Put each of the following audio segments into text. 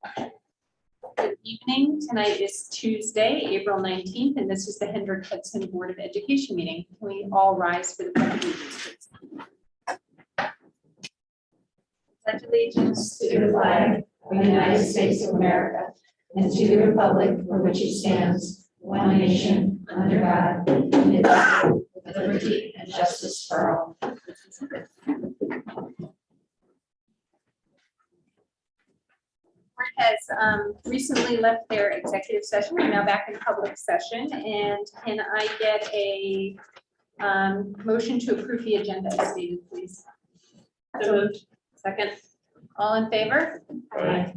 Good evening. Tonight is Tuesday, April 19th, and this is the Hendrick Hudson Board of Education meeting. Can we all rise for the pledge of allegiance, please? Pledge allegiance to the flag of the United States of America and to the republic for which it stands, one nation, under God, indivisible, with liberty and justice for all. Board has recently left their executive session. We're now back in public session, and can I get a motion to approve the agenda as stated, please? So moved. Second. All in favor? Aye.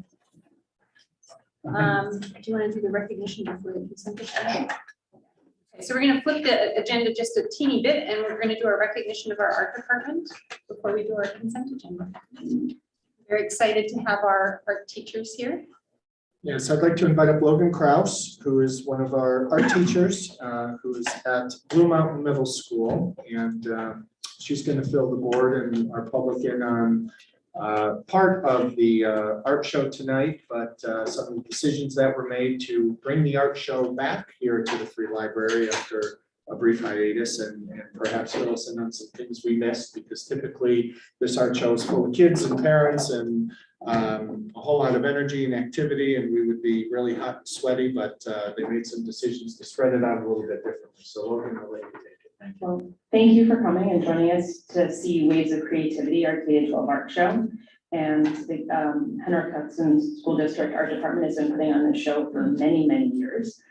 Do you want to do the recognition before the consent agenda? Okay, so we're going to flip the agenda just a teeny bit, and we're going to do our recognition of our art department before we do our consent agenda. Very excited to have our art teachers here. Yes, I'd like to invite up Logan Kraus, who is one of our art teachers, who is at Blue Mountain Middle School, and she's going to fill the board and our public in on part of the art show tonight, but some of the decisions that were made to bring the art show back here to the Free Library after a brief hiatus, and perhaps fill us in on some things we missed, because typically this art show is full of kids and parents and a whole lot of energy and activity, and we would be really hot and sweaty, but they made some decisions to spread it out a little bit differently. So Logan, I'll let you take it. Thank you. Well, thank you for coming and joining us to see Waves of Creativity, our K-12 art show. And the Hendrick Hudson School District Art Department has been putting on this show for many, many years.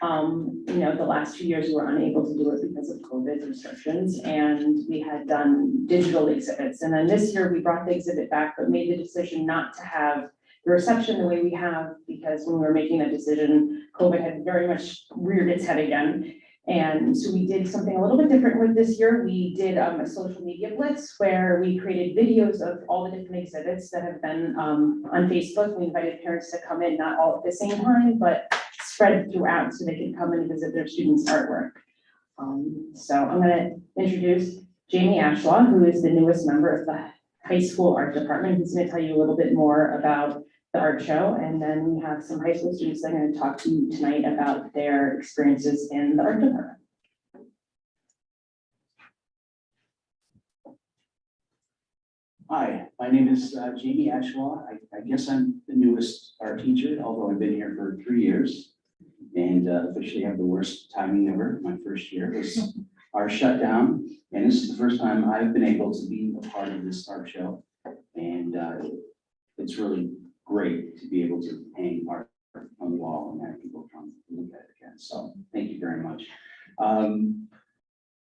The last 2 years we were unable to do it because of COVID restrictions, and we had done digital exhibits. And then this year we brought the exhibit back, but made the decision not to have the reception the way we have, because when we were making that decision, COVID had very much reared its head again. And so we did something a little bit different with this year. We did a social media blitz where we created videos of all the different exhibits that have been on Facebook. We invited parents to come in, not all at the same time, but spread throughout so they can come and visit their students' artwork. So I'm going to introduce Jamie Ashlaw, who is the newest member of the high school art department. He's going to tell you a little bit more about the art show, and then we have some high school students that are going to talk to you tonight about their experiences in the art department. Hi, my name is Jamie Ashlaw. I guess I'm the newest art teacher, although I've been here for 3 years, and officially have the worst timing ever. My first year was our shutdown, and this is the first time I've been able to be a part of this art show, and it's really great to be able to hang art on the wall and have people come look at it again. So thank you very much.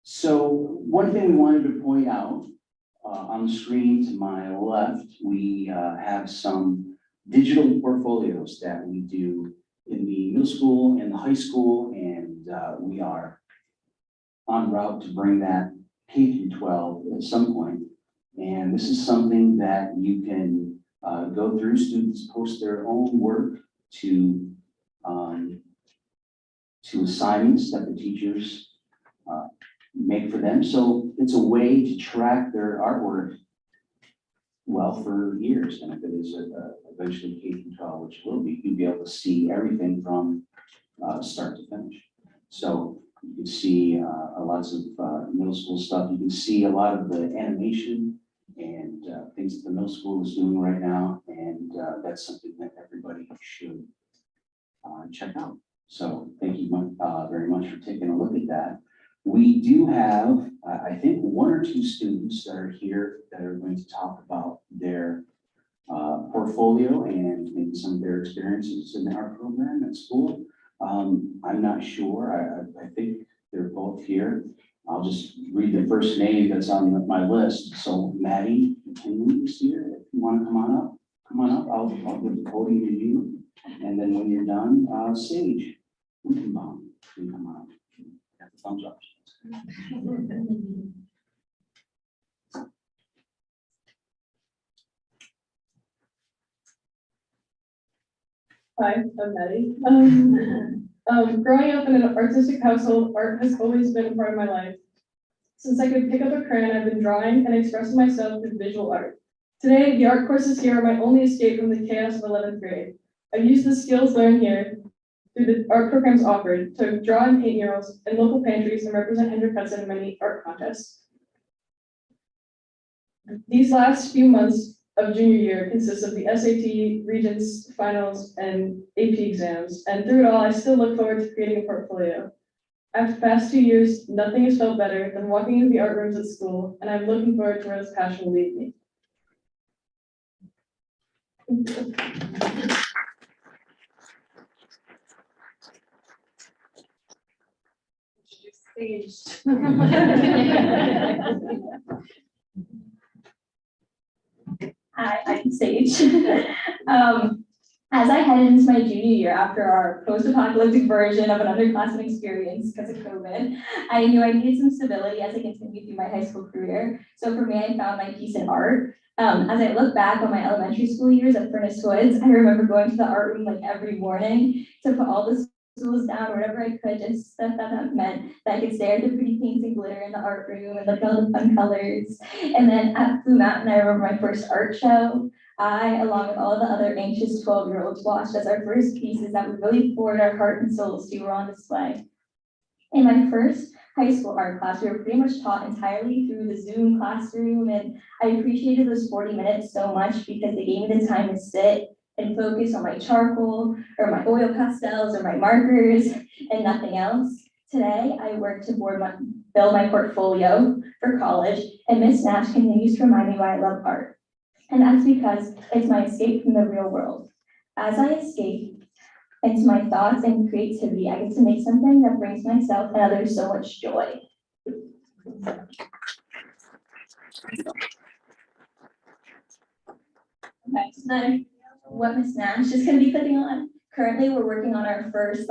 So one thing we wanted to point out on the screen to my left, we have some digital portfolios that we do in the middle school and the high school, and we are en route to bring that K through 12 at some point. And this is something that you can go through. Students post their own work to assignments that the teachers make for them. So it's a way to track their artwork well for years. And if it is eventually K through 12, which will be, you'll be able to see everything from start to finish. So you can see lots of middle school stuff. You can see a lot of the animation and things that the middle school is doing right now, and that's something that everybody should check out. So thank you very much for taking a look at that. We do have, I think, 1 or 2 students that are here that are going to talk about their portfolio and maybe some of their experiences in our program at school. I'm not sure. I think they're both here. I'll just read the first name that's on my list. So Maddie McKinley is here. If you want to come on up. I'll give the podium to you. And then when you're done, Sage, we can come on up. Got the thumbs up. Hi, I'm Maddie. Growing up in an artistic household, art has always been a part of my life. Since I could pick up a crayon, I've been drawing and expressing myself through visual art. Today, the art courses here are my only escape from the chaos of 11th grade. I use the skills learned here through the art programs offered to draw and paint murals in local pantries and represent Hendrick Hudson in many art contests. These last few months of junior year consist of the SAT, Regents, finals, and AP exams, and through it all, I still look forward to creating a portfolio. After the past 2 years, nothing has felt better than walking into the art rooms at school, and I'm looking forward to where this passion will lead me. Hi, I'm Sage. As I headed into my junior year after our post-apocalyptic version of an underclassmen experience because of COVID, I knew I needed some stability as I continued through my high school career. So for me, I found my peace in art. As I look back on my elementary school years at Furnace Woods, I remember going to the art room like every morning to put all the tools down, whatever I could, just stuff that meant that I could stare at the pretty paints and glitter in the art room and look at all the fun colors. And then at Blue Mountain, I remember my first art show. I, along with all the other anxious 12-year-olds, watched as our first pieces that we really poured our heart and souls to were on display. In my first high school art class, we were pretty much taught entirely through the Zoom classroom, and I appreciated those 40 minutes so much because they gave me the time to sit and focus on my charcoal or my oil pastels or my markers and nothing else. Today, I work to build my portfolio for college, and Miss Nash continues to remind me why I love art. And that's because it's my escape from the real world. As I escape into my thoughts and creativity, I get to make something that brings myself and others so much joy. Okay, so then what Miss Nash is going to be clicking on. Currently, we're working on our first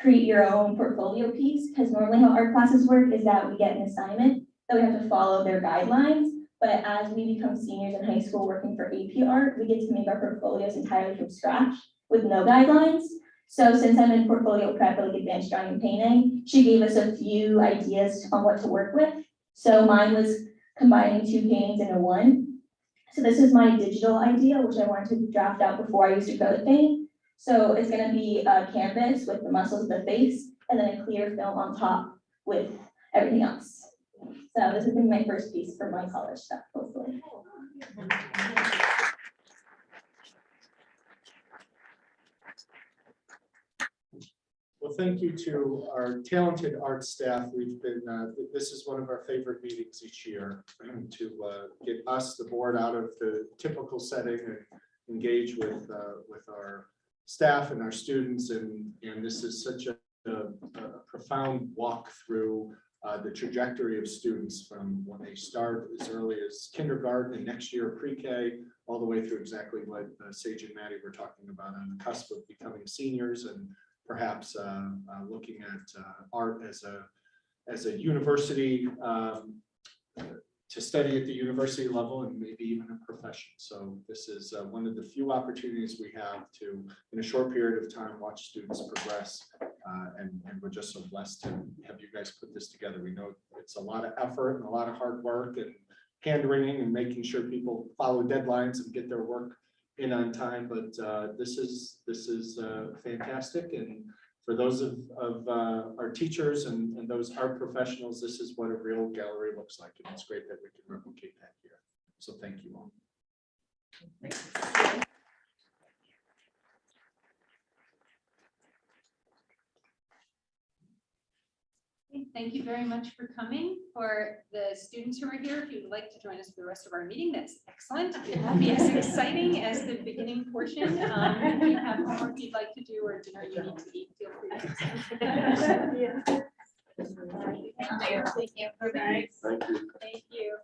create your own portfolio piece, because normally how art classes work is that we get an assignment that we have to follow their guidelines. But as we become seniors in high school working for AP art, we get to make our portfolios entirely from scratch with no guidelines. So since I'm in portfolio prep, like advanced drawing and painting, she gave us a few ideas on what to work with. So mine was combining 2 paintings into one. So this is my digital idea, which I wanted to draft out before I used acrylic paint. So it's going to be a canvas with the muscles of the face, and then a clear film on top with everything else. So this has been my first piece for my college stuff, hopefully. Well, thank you to our talented art staff. We've been, this is one of our favorite meetings each year to get us, the board, out of the typical setting and engage with our staff and our students. And this is such a profound walk through the trajectory of students from when they start as early as kindergarten and next year pre-K, all the way through exactly what Sage and Maddie were talking about on the cusp of becoming seniors, and perhaps looking at art as a university, to study at the university level and maybe even a profession. So this is one of the few opportunities we have to, in a short period of time, watch students progress. And we're just so blessed to have you guys put this together. We know it's a lot of effort and a lot of hard work and hand wringing and making sure people follow deadlines and get their work in on time. But this is fantastic. And for those of our teachers and those art professionals, this is what a real gallery looks like. And it's great that we can replicate that here. So thank you all. Thank you very much for coming. For the students who are here, if you would like to join us for the rest of our meeting, that's excellent. It won't be as exciting as the beginning portion. If you have homework you'd like to do or dinner you need to eat, feel free to. Thank you. Thank you. Thank you. Thank you.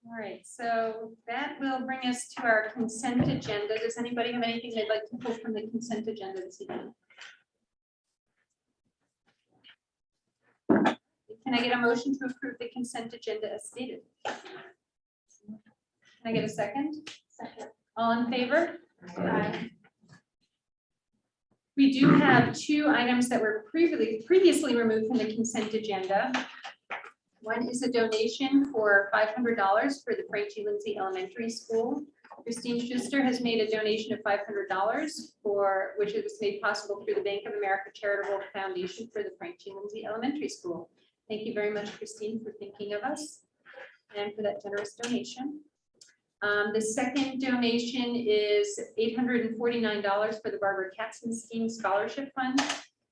All right, so that will bring us to our consent agenda. Does anybody have anything they'd like to pull from the consent agenda this evening? Can I get a motion to approve the consent agenda as stated? Can I get a second? Second. All in favor? Aye. We do have 2 items that were previously removed from the consent agenda. One is a donation for $500 for the Frank G. Lindsay Elementary School. Christine Schuster has made a donation of $500 for, which was made possible through the Bank of America Charitable Foundation for the Frank G. Lindsay Elementary School. Thank you very much, Christine, for thinking of us and for that generous donation. The second donation is $849 for the Barbara Katzenstein Scholarship Fund.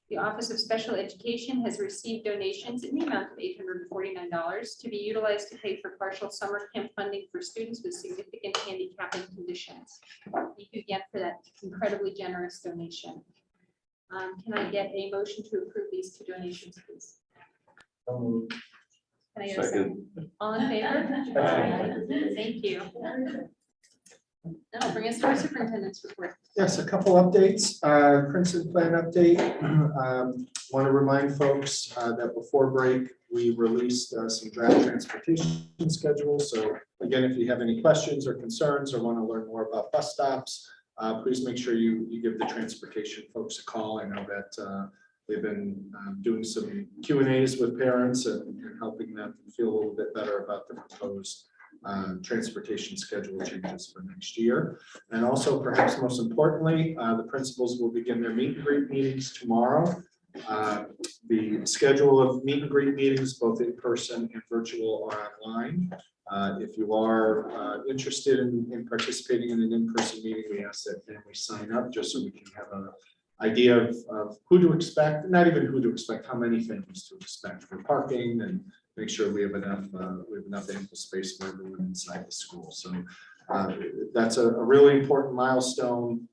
The Office of Special Education has received donations in the amount of $849 to be utilized to pay for partial summer camp funding for students with significant handicapping conditions. Thank you again for that incredibly generous donation. Can I get a motion to approve these two donations, please? Can I get a second? All in favor? Thank you. That'll bring us to our superintendent's report. Yes, a couple updates. Princeton plan update. Want to remind folks that before break, we released some draft transportation schedules. So again, if you have any questions or concerns or want to learn more about bus stops, please make sure you give the transportation folks a call. I know that they've been doing some Q&As with parents and helping them feel a little bit better about the proposed transportation schedule changes for next year. And also, perhaps most importantly, the principals will begin their meet and greet meetings tomorrow. The schedule of meet and greet meetings, both in person and virtual, are online. If you are interested in participating in an in-person meeting, we ask that families sign up just so we can have an idea of who to expect, not even who to expect, how many families to expect for parking, and make sure we have enough ample space for everyone inside the school. So that's a really important milestone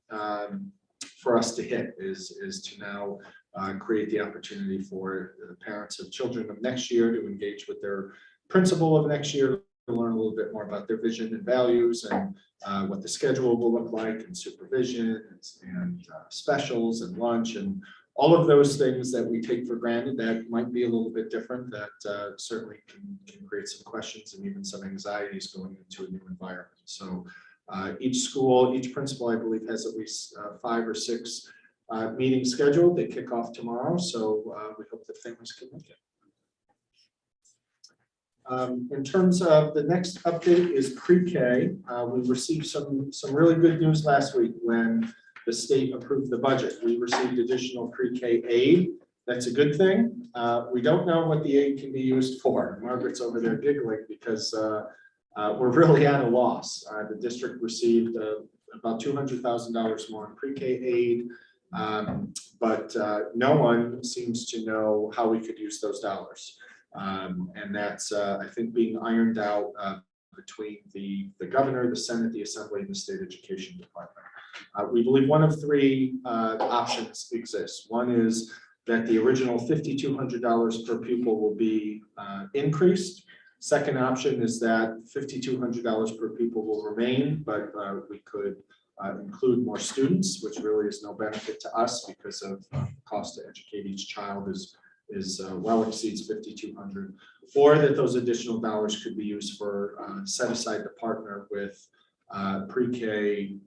for us to hit, is to now create the opportunity for the parents of children of next year to engage with their principal of next year, to learn a little bit more about their vision and values and what the schedule will look like, and supervision and specials and lunch and all of those things that we take for granted that might be a little bit different, that certainly can create some questions and even some anxieties going into a new environment. So each school, each principal, I believe, has at least 5 or 6 meetings scheduled. They kick off tomorrow, so we hope that families can make it. In terms of the next update is pre-K. We received some really good news last week when the state approved the budget. We received additional pre-K aid. That's a good thing. We don't know what the aid can be used for. Margaret's over there giggling because we're really at a loss. The district received about $200,000 more in pre-K aid, but no one seems to know how we could use those dollars. And that's, I think, being ironed out between the governor, the Senate, the Assembly, and the State Education Department. We believe one of 3 options exists. One is that the original $5,200 per pupil will be increased. Second option is that $5,200 per pupil will remain, but we could include more students, which really is no benefit to us because of the cost to educate each child is well exceeds $5,200, or that those additional dollars could be used for set aside to partner with pre-K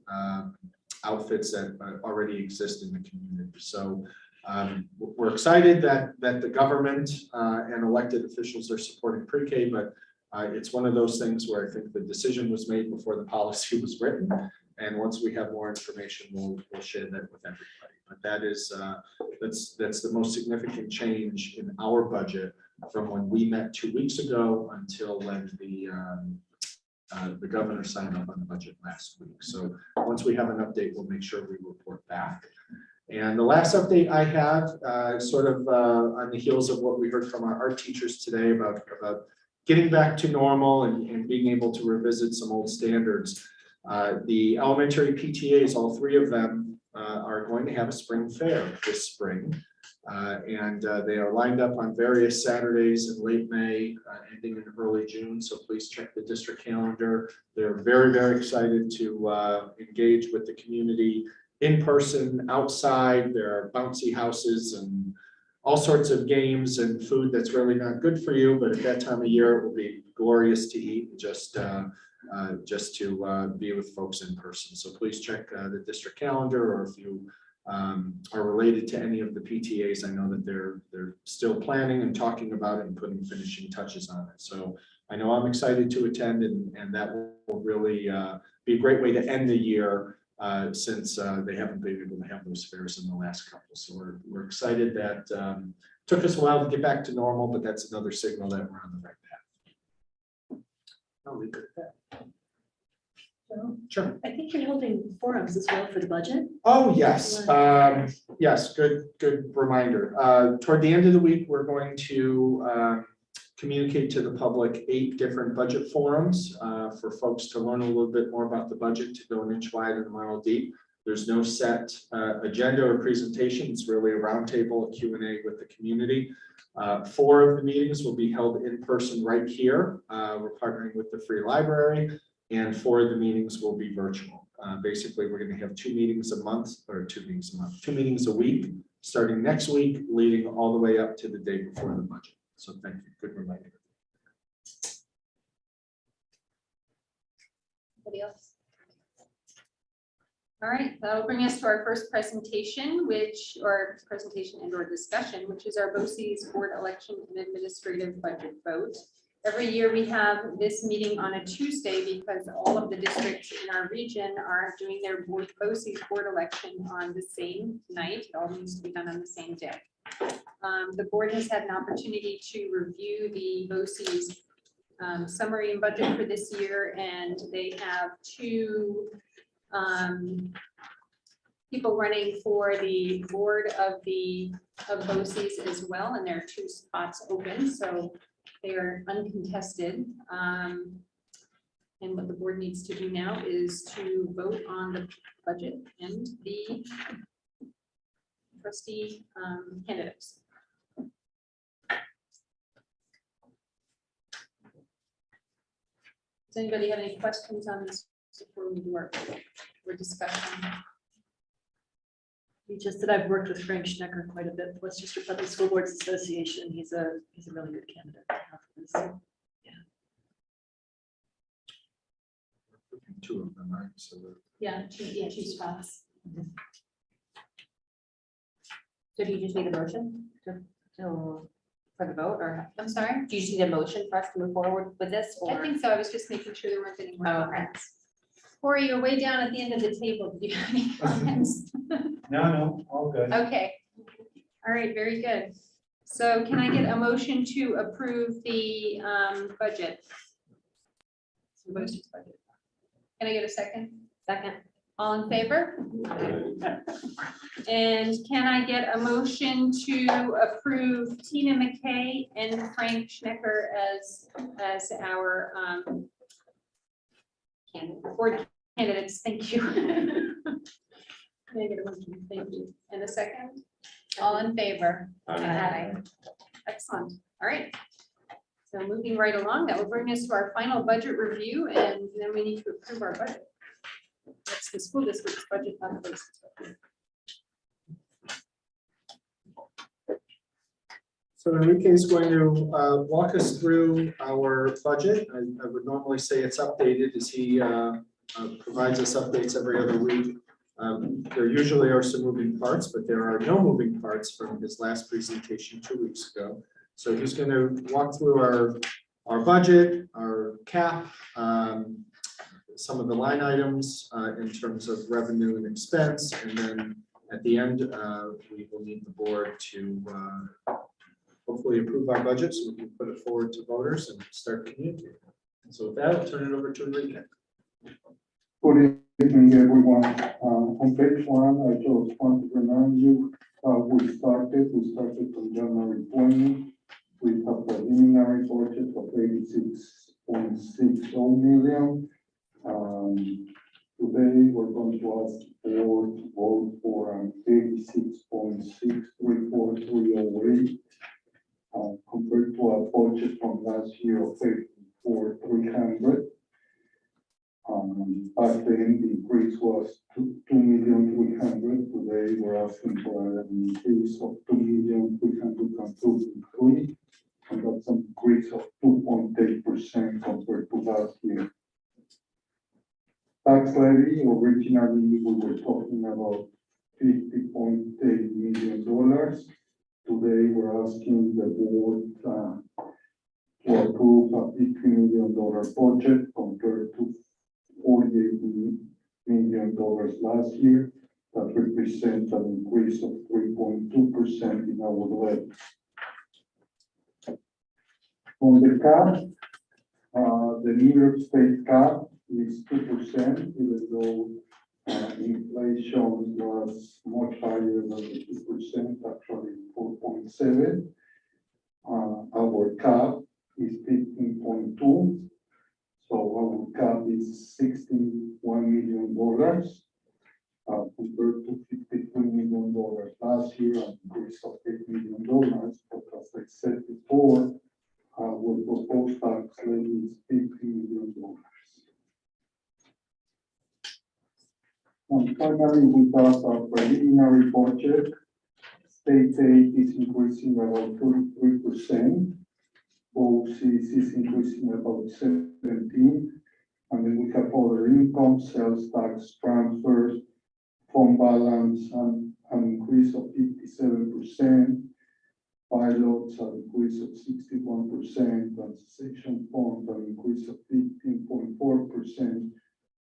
outfits that already exist in the community. So we're excited that the government and elected officials are supporting pre-K, but it's one of those things where I think the decision was made before the policy was written. And once we have more information, we'll share that with everybody. But that is that's the most significant change in our budget from when we met 2 weeks ago until when the governor signed up on the budget last week. So once we have an update, we'll make sure we report back. And the last update I have, sort of on the heels of what we heard from our art teachers today about getting back to normal and being able to revisit some old standards. The elementary PTAs, all 3 of them, are going to have a spring fair this spring. And they are lined up on various Saturdays in late May, ending in early June. So please check the district calendar. They're very, very excited to engage with the community in person, outside. There are bouncy houses and all sorts of games and food that's really not good for you, but at that time of year, it will be glorious to eat and just to be with folks in person. So please check the district calendar, or if you are related to any of the PTAs. I know that they're still planning and talking about it and putting finishing touches on it. So I know I'm excited to attend, and that will really be a great way to end the year since they haven't been able to have those fairs in the last couple. So we're excited that took us a while to get back to normal, but that's another signal that we're on the right path. I'll leave it at that. Sure. I think you're holding forums as well for the budget. Oh, yes. Yes, good reminder. Toward the end of the week, we're going to communicate to the public 8 different budget forums for folks to learn a little bit more about the budget, to go an inch wide and a mile deep. There's no set agenda or presentation. It's really a roundtable, a Q&A with the community. 4 of the meetings will be held in person right here. We're partnering with the Free Library, and 4 of the meetings will be virtual. Basically, we're going to have 2 meetings a month, or 2 meetings a month, 2 meetings a week, starting next week, leading all the way up to the day before the budget. So thank you. Good reminder. Anybody else? All right, that'll bring us to our first presentation, or discussion, which is our BOCES board election and administrative budget vote. Every year we have this meeting on a Tuesday because all of the districts in our region are doing their BOCES board election on the same night. It all needs to be done on the same day. The board has had an opportunity to review the BOCES summary and budget for this year, and they have 2 people running for the board of BOCES as well, and there are 2 spots open, so they are uncontested. And what the board needs to do now is to vote on the budget and the trustee candidates. Does anybody have any questions on this before we do our discussion? Just that I've worked with Frank Schnecker quite a bit, Westchester Public School Boards Association. He's a really good candidate. Yeah. 2 of them, right? So Yeah, 2 spots. So do you just need a motion for the vote, or? I'm sorry? Do you just need a motion for us to move forward with this? I Or think so. I was just making sure there weren't any more Oh, okay. comments. Corey, you're way down at the end of the table. Do you have any comments? No, all good. Okay. All right, very good. So can I get a motion to approve the budget? BOCES budget. Can I get a second? second? All in favor? And can I get a motion to approve Tina McKay and Frank Schnecker as our board candidates? Thank you. Can I get a motion? Thank you. And a second? All in favor? Aye. Excellent. All right. So moving right along, that will bring us to our final budget review, and then we need to approve our budget. That's the school district's budget, not the BOCES budget. So Enrique is going to walk us through our budget. I would normally say it's updated as he provides us updates every other week. There usually are some moving parts, but there are no moving parts from his last presentation 2 weeks ago. So he's going to walk through our budget, our cap, some of the line items in terms of revenue and expense, and then at the end, we will need the board to hopefully approve our budget so we can put it forward to voters and start communicating. So with that, I'll turn it over to Enrique. Good evening, everyone. On page 1, I just want to remind you we started from January 20 with a preliminary budget of 86.60 million. Today, we're going to ask the board to vote for 86.634308 compared to a budget from last year of 84,300. Back then, the increase was 2,300,000. Today, we're asking for an increase of 2,302,300, and that's an increase of 2.8% compared to last year. Tax levy, originally we were talking about $50.8 million. Today, we're asking the board to approve a $50 million budget compared to $48 million last year. That represents an increase of 3.2% in our levy. On the cap, the New York State cap is 2%, even though inflation was much higher than the 2%, actually 4.7. Our cap is 15.2, so our cap is $61 million compared to $53 million last year, an increase of $8 million. But as I said before, our proposed tax levy is $50 million. And finally, we got our preliminary budget. State aid is increasing about 33%. OCs is increasing about 17%. And then we have other income, sales tax, transfers, fund balance, and an increase of 57%. Pilots, an increase of 61%, and section fund, an increase of 15.4%.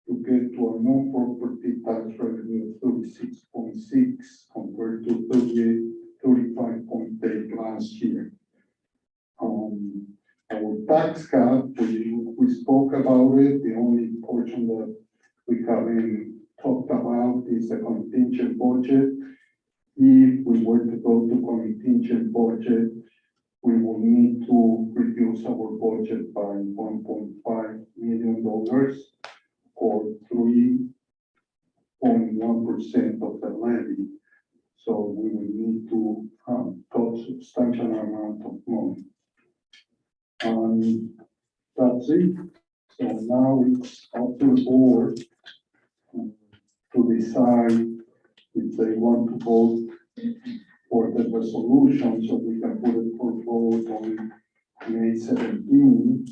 To get to a non-property tax revenue of 36.6 compared to 35.8 last year. Our tax cap, we spoke about it. The only portion that we haven't talked about is the contingent budget. If we were to go to contingent budget, we will need to reduce our budget by $1.5 million. Or 3.1% of the levy. So we will need to cut substantial amount of money. That's it. So now it's up to the board to decide if they want to vote for the resolution, so we can put it for vote on May 17.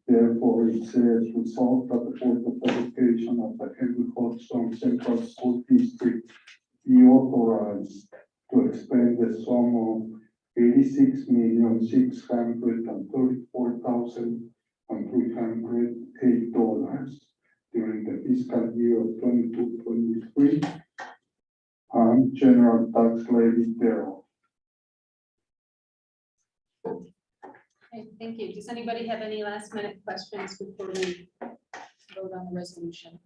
Therefore, it says resolved that the Board of Education of the Henry Hudson Central School District be authorized to expend the sum of $86,634,308 during the fiscal year of 22-23 and general tax levy thereof. Okay, thank you. Does anybody have any last minute questions before we vote on the resolution?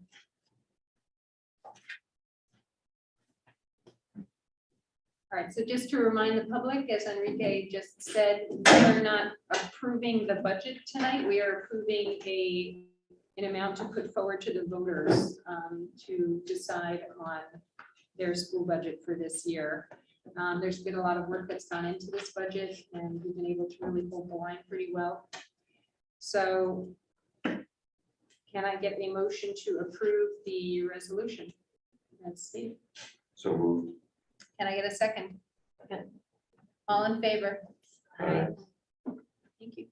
All right, so just to remind the public, as Enrique just said, we are not approving the budget tonight. We are approving an amount to put forward to the voters to decide on their school budget for this year. There's been a lot of work that's gone into this budget, and we've been able to really hold the line pretty well. So can I get a motion to approve the resolution? That's Steve. So moved. Can I get a second? All in favor? Aye. Thank you.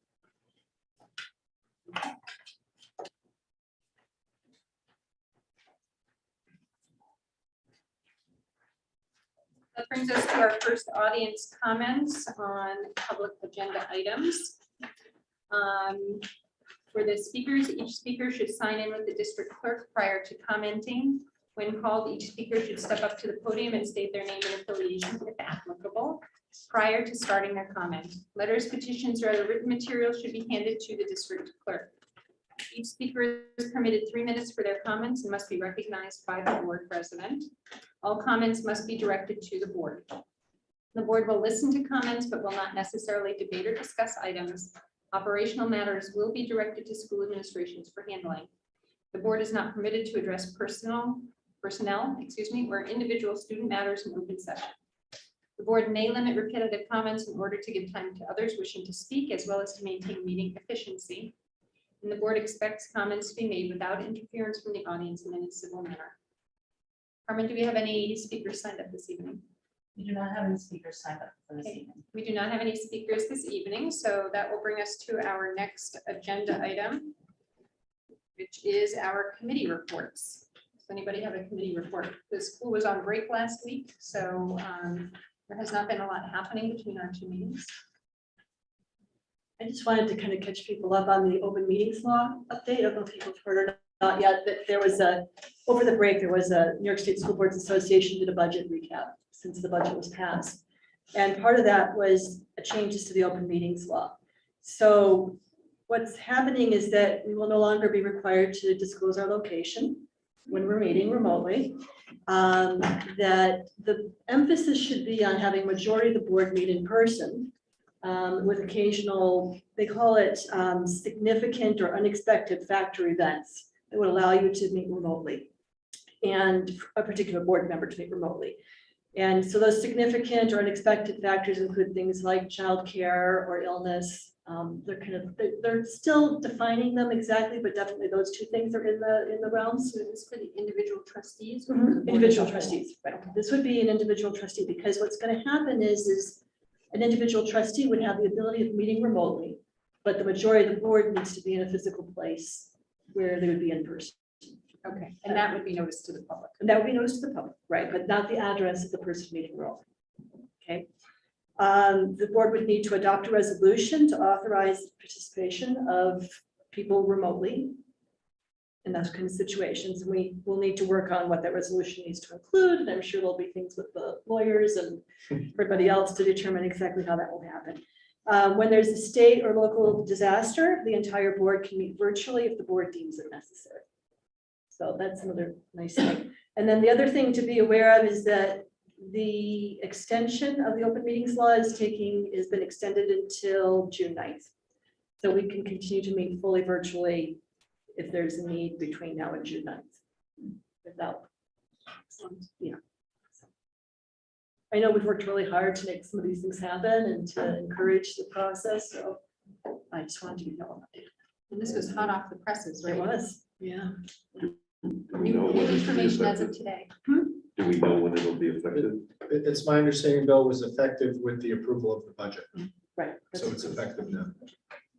That brings us to our first audience comments on public agenda items. For the speakers, each speaker should sign in with the district clerk prior to commenting. When called, each speaker should step up to the podium and state their name and affiliation if applicable prior to starting their comment. Letters, petitions, or other written materials should be handed to the district clerk. Each speaker is permitted 3 minutes for their comments and must be recognized by the board president. All comments must be directed to the board. The board will listen to comments but will not necessarily debate or discuss items. Operational matters will be directed to school administrations for handling. The board is not permitted to address personnel, or individual student matters in open session. The board may limit repetitive comments in order to give time to others wishing to speak, as well as to maintain meeting efficiency. And the board expects comments to be made without interference from the audience and in a civil manner. Carmen, do we have any speakers signed up this evening? We do not have any speakers signed up for this evening. We do not have any speakers this evening, so that will bring us to our next agenda item, which is our committee reports. Does anybody have a committee report? The school was on break last week, so there has not been a lot happening between our two meetings. I just wanted to kind of catch people up on the open meetings law update. I don't know if people have heard or not yet, but there was over the break, there was a New York State School Boards Association did a budget recap since the budget was passed. And part of that was changes to the open meetings law. So what's happening is that we will no longer be required to disclose our location when we're meeting remotely. That the emphasis should be on having majority of the board meet in person with occasional, they call it significant or unexpected factor events that would allow you to meet remotely and a particular board member to meet remotely. And so those significant or unexpected factors include things like childcare or illness. They're still defining them exactly, but definitely those two things are in the realms. So this for the individual trustees? or Mhm, the board individual as a whole? trustees, right. This would be an individual trustee, because what's going to happen is an individual trustee would have the ability of meeting remotely, but the majority of the board needs to be in a physical place where they would be in person. Okay, and that would be noticed to the public. And that would be noticed to the public, right, but not the address of the person meeting remotely. Okay. The board would need to adopt a resolution to authorize participation of people remotely in those kind of situations. And we will need to work on what that resolution needs to include. And I'm sure there'll be things with the lawyers and everybody else to determine exactly how that will happen. When there's a state or local disaster, the entire board can meet virtually if the board deems it necessary. So that's another nice thing. And then the other thing to be aware of is that the extension of the open meetings law has been extended until June 9th. So we can continue to meet fully virtually if there's a need between now and June 9th. Without, yeah. I know we've worked really hard to make some of these things happen and to encourage the process. So I just wanted you to know about it. And this was hot off the presses, right? It was, yeah. New information as of today. Do we know when it'll be effective? It's my understanding, Bill, was effective with the approval of the budget, Right. so it's effective now.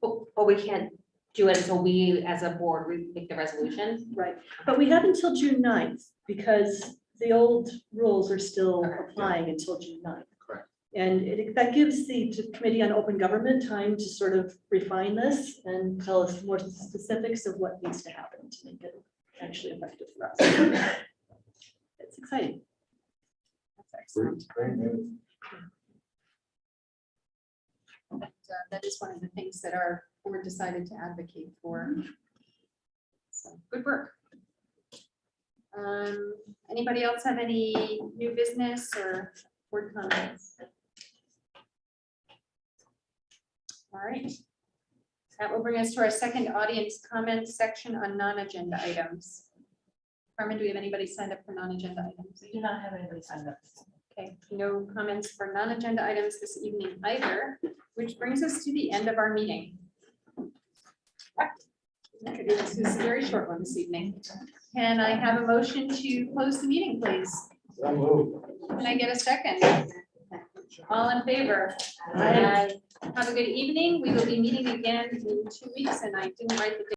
But we can't do it until we, as a board, we make the resolution. Right, but we have until June 9th because the old rules are still applying until June 9th. Correct. And that gives the Committee on Open Government time to sort of refine this and tell us more specifics of what needs to happen to make it actually effective for us. It's exciting. That's excellent. Great news. That is one of the things that our board decided to advocate for. So, good work. Anybody else have any new business or board comments? All right. That will bring us to our second audience comments section on non-agenda items. Carmen, do we have anybody signed up for non-agenda items? We do not have anybody signed up. Okay, no comments for non-agenda items this evening either, which brings us to the end of our meeting. This is a very short one this evening. Can I have a motion to close the meeting, please? Can I get a second? All in favor? Aye. Have a good evening. We will be meeting again in 2 weeks, and I didn't write the date.